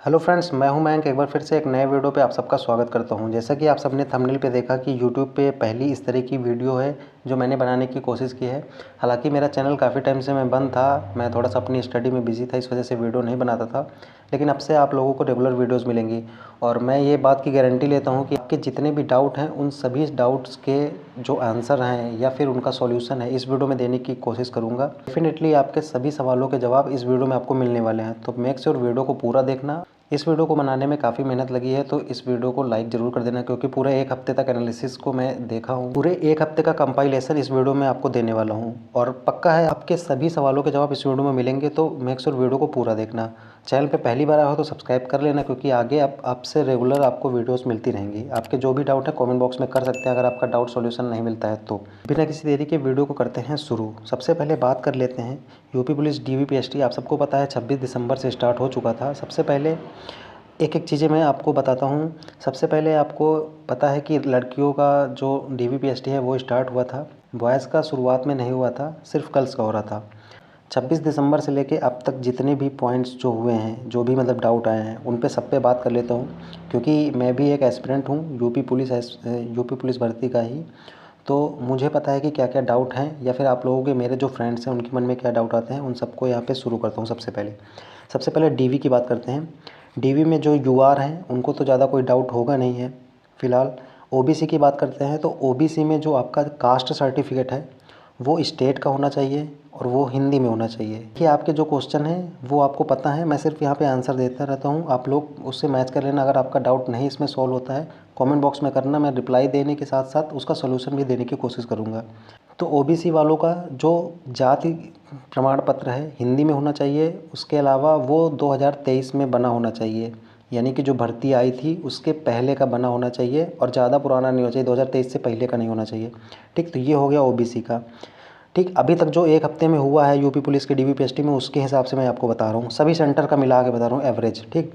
Hello friends, मैं हूं मयंक। एक बार फिर से एक नए वीडियो पे आप सबका स्वागत करता हूं। जैसा कि आप सबने थंबनेल पे देखा कि यूट्यूब पे पहली इस तरह की वीडियो है जो मैंने बनाने की कोशिश की है। हालांकि मेरा चैनल काफ़ी टाइम से मैं बंद था, मैं थोड़ा सा अपनी स्टडी में बिजी था, इस वजह से वीडियो नहीं बनाता था। लेकिन अब से आप लोगों को रेगुलर वीडियोज़ मिलेंगी और मैं ये बात की गारंटी लेता हूँ कि आपके जितने भी डाउट हैं उन सभी डाउट्स के जो आंसर हैं या फिर उनका सॉल्यूशन है इस वीडियो में देने की कोशिश करूँगा। डेफिनेटली आपके सभी सवालों के जवाब इस वीडियो में आपको मिलने वाले हैं, तो मेक श्योर वीडियो को पूरा देखना। इस वीडियो को बनाने में काफ़ी मेहनत लगी है, तो इस वीडियो को लाइक ज़रूर कर देना, क्योंकि पूरे एक हफ्ते तक एनालिसिस को मैं देखा हूँ। पूरे एक हफ्ते का कंपाइलेशन इस वीडियो में आपको देने वाला हूँ और पक्का है आपके सभी सवालों के जवाब इस वीडियो में मिलेंगे, तो मेक श्योर वीडियो को पूरा देखना। चैनल पे पहली बार आया हो तो सब्सक्राइब कर लेना, क्योंकि आगे आपसे रेगुलर आपको वीडियोस मिलती रहेंगी। आपके जो भी डाउट है कमेंट बॉक्स में कर सकते हैं, अगर आपका डाउट सॉल्यूशन नहीं मिलता है तो। बिना किसी देरी के वीडियो को करते हैं शुरू। सबसे पहले बात कर लेते हैं यूपी पुलिस DVPST। आप सबको पता है 26 दिसंबर से स्टार्ट हो चुका था। सबसे पहले एक एक चीज़ें मैं आपको बताता हूँ। सबसे पहले आपको पता है कि लड़कियों का जो DVPST है वो स्टार्ट हुआ था। बॉयज़ का शुरुआत में नहीं हुआ था, सिर्फ गर्ल्स का हो रहा था। 26 दिसंबर से लेके अब तक जितने भी पॉइंट्स जो हुए हैं, जो भी मतलब डाउट आए हैं, उन पे सब पे बात कर लेता हूँ, क्योंकि मैं भी एक एस्पिरेंट हूँ यूपी पुलिस भर्ती का ही। तो मुझे पता है कि क्या क्या डाउट हैं, या फिर आप लोगों के मेरे जो फ्रेंड्स हैं उनके मन में क्या डाउट आते हैं, उन सबको यहाँ पे शुरू करता हूँ। सबसे पहले DV की बात करते हैं। DV में जो UR हैं उनको तो ज़्यादा कोई डाउट होगा नहीं है फ़िलहाल। OBC की बात करते हैं तो OBC में जो आपका कास्ट सर्टिफिकेट है वो स्टेट का होना चाहिए और वो हिंदी में होना चाहिए। कि आपके जो क्वेश्चन हैं वो आपको पता है, मैं सिर्फ यहाँ पे आंसर देता रहता हूँ, आप लोग उससे मैच कर लेना। अगर आपका डाउट नहीं इसमें सॉल्व होता है कमेंट बॉक्स में करना, मैं रिप्लाई देने के साथ साथ उसका सोल्यूशन भी देने की कोशिश करूँगा। तो OBC वालों का जो जाति प्रमाण पत्र है हिंदी में होना चाहिए, उसके अलावा वो 2023 में बना होना चाहिए, यानी कि जो भर्ती आई थी उसके पहले का बना होना चाहिए और ज़्यादा पुराना नहीं होना चाहिए, 2023 से पहले का नहीं होना चाहिए। ठीक, तो ये हो गया OBC का। ठीक, अभी तक जो एक हफ्ते में हुआ है यूपी पुलिस के DVPST में, उसके हिसाब से मैं आपको बता रहा हूँ, सभी सेंटर का मिला के बता रहा हूँ एवरेज। ठीक,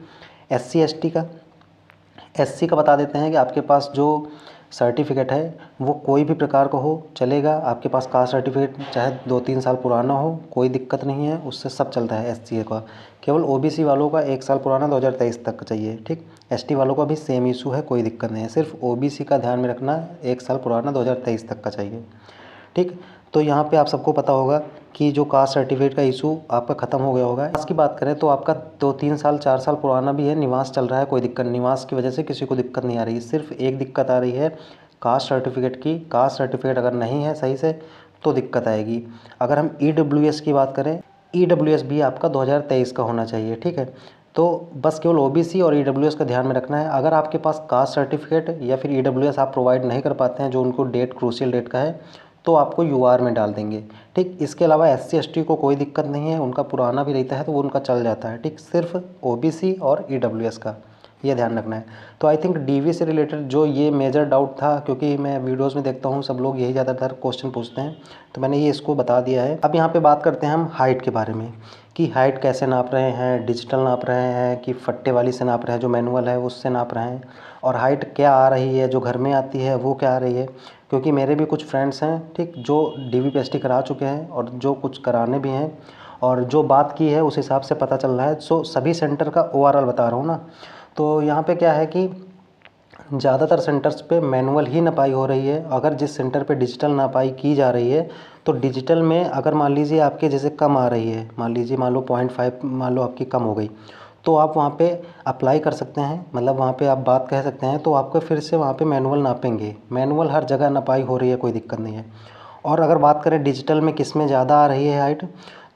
SC का बता देते हैं कि आपके पास जो सर्टिफिकेट है वो कोई भी प्रकार का हो चलेगा। आपके पास कास्ट सर्टिफिकेट चाहे 2-3 साल पुराना हो, कोई दिक्कत नहीं है, उससे सब चलता है SC का। केवल OBC वालों का 1 साल पुराना 2023 तक का चाहिए। ठीक, ST वालों का भी सेम इशू है, कोई दिक्कत नहीं है, सिर्फ OBC का ध्यान में रखना, 1 साल पुराना 2023 तक का चाहिए। ठीक, तो यहाँ पे आप सबको पता होगा कि जो कास्ट सर्टिफिकेट का इशू आपका ख़त्म हो गया होगा। निवास की बात करें तो आपका 2-3 साल 4 साल पुराना भी है, निवास चल रहा है, कोई दिक्कत नहीं, निवास की वजह से किसी को दिक्कत नहीं आ रही है। सिर्फ एक दिक्कत आ रही है कास्ट सर्टिफिकेट की। कास्ट सर्टिफिकेट अगर नहीं है सही से तो दिक्कत आएगी। अगर हम EWS की बात करें, EWS भी आपका 2023 का होना चाहिए। ठीक है, तो बस केवल OBC और EWS का ध्यान में रखना है। अगर आपके पास कास्ट सर्टिफिकेट या फिर EWS आप प्रोवाइड नहीं कर पाते हैं, जो उनको डेट क्रूशियल डेट का है, तो आपको UR में डाल देंगे। ठीक, इसके अलावा SC ST को कोई दिक्कत नहीं है, उनका पुराना भी रहता है तो वो उनका चल जाता है। ठीक, सिर्फ OBC और EWS का ये ध्यान रखना है। तो आई थिंक DV से रिलेटेड जो ये मेजर डाउट था, क्योंकि मैं वीडियोस में देखता हूँ सब लोग यही ज़्यादातर क्वेश्चन पूछते हैं, तो मैंने ये इसको बता दिया है। अब यहाँ पे बात करते हैं हम हाइट के बारे में, कि हाइट कैसे नाप रहे हैं, डिजिटल नाप रहे हैं कि फट्टे वाली से नाप रहे हैं, जो मैनुअल है उससे नाप रहे हैं, और हाइट क्या आ रही है, जो घर में आती है वो क्या आ रही है। क्योंकि मेरे भी कुछ फ्रेंड्स हैं, ठीक, जो DVPST करा चुके हैं और जो कुछ कराने भी हैं, और जो बात की है उस हिसाब से पता चल रहा है। सो सभी सेंटर का ओवरऑल बता रहा हूँ ना। तो यहाँ पे क्या है कि ज़्यादातर सेंटर्स पे मैनुअल ही नपाई हो रही है। अगर जिस सेंटर पे डिजिटल नपाई की जा रही है, तो डिजिटल में अगर मान लीजिए आपके जैसे कम आ रही है, मान लो 0.5 मान लो आपकी कम हो गई, तो आप वहाँ पे अप्लाई कर सकते हैं, मतलब वहाँ पे आप बात कह सकते हैं, तो आपको फिर से वहाँ पे मैनुअल नापेंगे। मैनुअल हर जगह नपाई हो रही है, कोई दिक्कत नहीं है। और अगर बात करें डिजिटल में किस में ज़्यादा आ रही है हाइट,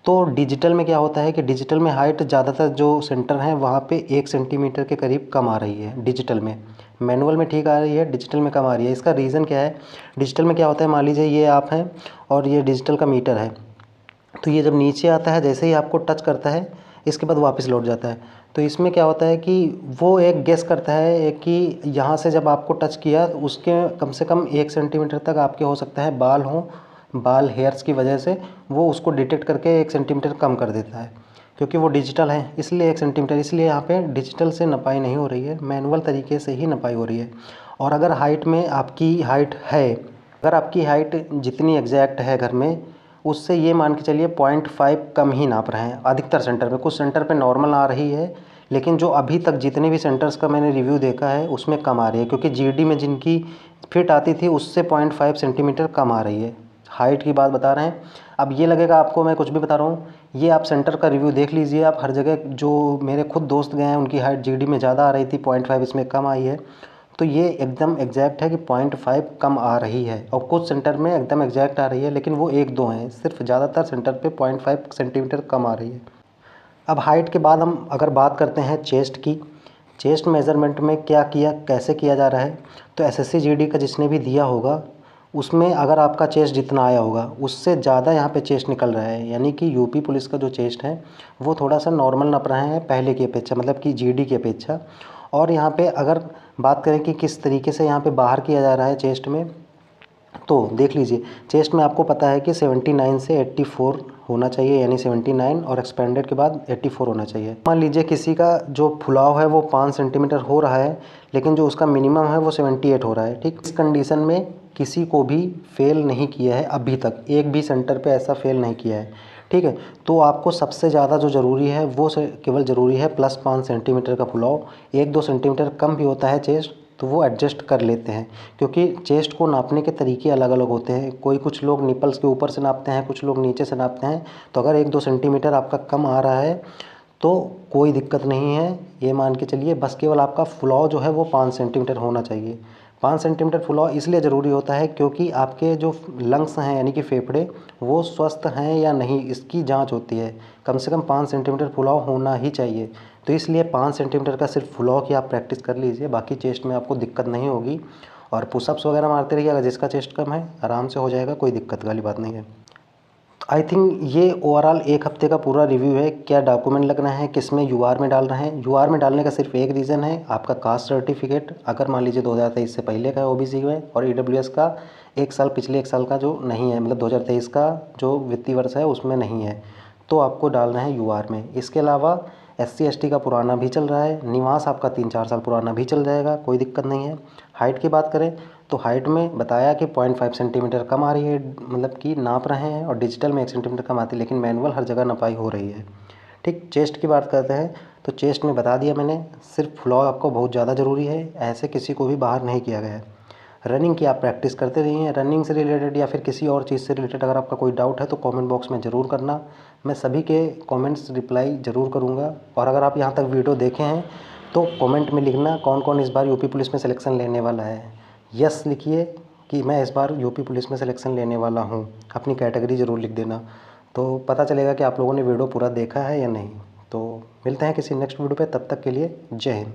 तो डिजिटल में क्या होता है कि डिजिटल में हाइट ज़्यादातर जो सेंटर हैं वहाँ पे 1 सेंटीमीटर के करीब कम आ रही है डिजिटल में। मैनुअल में ठीक आ रही है, डिजिटल में कम आ रही है। इसका रीज़न क्या है, डिजिटल में क्या होता है, मान लीजिए ये आप हैं और ये डिजिटल का मीटर है, तो ये जब नीचे आता है, जैसे ही आपको टच करता है इसके बाद वापस लौट जाता है। तो इसमें क्या होता है कि वो एक गेस करता है कि यहाँ से जब आपको टच किया तो उसके कम से कम 1 सेंटीमीटर तक आपके हो सकता है बाल हों, बाल हेयर्स की वजह से वो उसको डिटेक्ट करके 1 सेंटीमीटर कम कर देता है। क्योंकि वो डिजिटल है इसलिए 1 सेंटीमीटर, इसलिए यहाँ पे डिजिटल से नपाई नहीं हो रही है, मैनुअल तरीके से ही नपाई हो रही है। और अगर हाइट में आपकी हाइट है, अगर आपकी हाइट जितनी एग्जैक्ट है घर में, उससे ये मान के चलिए 0.5 कम ही नाप रहे हैं अधिकतर सेंटर पे। कुछ सेंटर पे नॉर्मल आ रही है, लेकिन जो अभी तक जितने भी सेंटर्स का मैंने रिव्यू देखा है उसमें कम आ रही है, क्योंकि जीडी में जिनकी फिट आती थी उससे 0.5 सेंटीमीटर कम आ रही है। हाइट की बात बता रहे हैं। अब ये लगेगा आपको मैं कुछ भी बता रहा हूँ, ये आप सेंटर का रिव्यू देख लीजिए आप हर जगह। जो मेरे खुद दोस्त गए हैं उनकी हाइट जीडी में ज़्यादा आ रही थी, 0.5 इसमें कम आई है। तो ये एकदम एग्जैक्ट है कि 0.5 कम आ रही है, और कुछ सेंटर में एकदम एग्जैक्ट आ रही है, लेकिन वो एक दो हैं सिर्फ, ज़्यादातर सेंटर पे 0.5 सेंटीमीटर कम आ रही है। अब हाइट के बाद हम अगर बात करते हैं चेस्ट की, चेस्ट मेज़रमेंट में क्या किया, कैसे किया जा रहा है। तो एसएससी जीडी का जिसने भी दिया होगा उसमें अगर आपका चेस्ट जितना आया होगा उससे ज़्यादा यहाँ पे चेस्ट निकल रहा है, यानी कि यूपी पुलिस का जो चेस्ट है वो थोड़ा सा नॉर्मल नप रहे हैं पहले की अपेक्षा, मतलब कि जीडी की अपेक्षा। और यहाँ पे अगर बात करें कि किस तरीके से यहाँ पे बाहर किया जा रहा है चेस्ट में, तो देख लीजिए चेस्ट में आपको पता है कि 79 से 84 होना चाहिए, यानी 79 और एक्सपेंडेड के बाद 84 होना चाहिए। मान लीजिए किसी का जो फुलाव है वो 5 सेंटीमीटर हो रहा है, लेकिन जो उसका मिनिमम है वो 78 हो रहा है। ठीक, इस कंडीशन में किसी को भी फेल नहीं किया है अभी तक, एक भी सेंटर पे ऐसा फेल नहीं किया है। ठीक है, तो आपको सबसे ज़्यादा जो ज़रूरी है वो केवल ज़रूरी है +5 सेंटीमीटर का फुलाव। 1-2 सेंटीमीटर कम भी होता है चेस्ट तो वो एडजस्ट कर लेते हैं, क्योंकि चेस्ट को नापने के तरीके अलग अलग होते हैं। कुछ लोग निपल्स के ऊपर से नापते हैं, कुछ लोग नीचे से नापते हैं। तो अगर 1-2 सेंटीमीटर आपका कम आ रहा है तो कोई दिक्कत नहीं है, ये मान के चलिए। बस केवल आपका फुलाव जो है वो 5 सेंटीमीटर होना चाहिए। 5 सेंटीमीटर फुलाव इसलिए ज़रूरी होता है क्योंकि आपके जो लंग्स हैं यानी कि फेफड़े वो स्वस्थ हैं या नहीं इसकी जांच होती है। कम से कम 5 सेंटीमीटर फुलाव होना ही चाहिए। तो इसलिए 5 सेंटीमीटर का सिर्फ फुलाव की आप प्रैक्टिस कर लीजिए, बाकी चेस्ट में आपको दिक्कत नहीं होगी। और पुशअप्स वगैरह मारते रहिए, अगर जिसका चेस्ट कम है आराम से हो जाएगा, कोई दिक्कत वाली बात नहीं है। आई थिंक ये ओवरऑल 1 हफ्ते का पूरा रिव्यू है। क्या डॉक्यूमेंट लगना है, किस में यूआर में डालना है। यूआर में डालने का सिर्फ एक रीज़न है, आपका कास्ट सर्टिफिकेट अगर मान लीजिए 2023 से पहले का है ओबीसी में, और ईडब्ल्यूएस का 1 साल पिछले 1 साल का जो नहीं है, मतलब 2023 का जो वित्तीय वर्ष है उसमें नहीं है, तो आपको डालना है यूआर में। इसके अलावा एससी एसटी का पुराना भी चल रहा है, निवास आपका 3-4 साल पुराना भी चल जाएगा, कोई दिक्कत नहीं है। हाइट की बात करें तो हाइट में बताया कि 0.5 सेंटीमीटर कम आ रही है, मतलब कि नाप रहे हैं, और डिजिटल में 1 सेंटीमीटर कम आती है, लेकिन मैनुअल हर जगह नपाई हो रही है। ठीक, चेस्ट की बात करते हैं तो चेस्ट में बता दिया मैंने, सिर्फ फुलाव आपको बहुत ज़्यादा ज़रूरी है, ऐसे किसी को भी बाहर नहीं किया गया है। रनिंग की आप प्रैक्टिस करते रहिए। रनिंग से रिलेटेड या फिर किसी और चीज़ से रिलेटेड अगर आपका कोई डाउट है तो कमेंट बॉक्स में ज़रूर करना, मैं सभी के कमेंट्स रिप्लाई ज़रूर करूँगा। और अगर आप यहाँ तक वीडियो देखे हैं तो कमेंट में लिखना कौन कौन इस बार यूपी पुलिस में सिलेक्शन लेने वाला है। यस लिखिए कि मैं इस बार यूपी पुलिस में सिलेक्शन लेने वाला हूँ, अपनी कैटेगरी ज़रूर लिख देना, तो पता चलेगा कि आप लोगों ने वीडियो पूरा देखा है या नहीं। तो मिलते हैं किसी नेक्स्ट वीडियो पे, तब तक के लिए जय हिंद।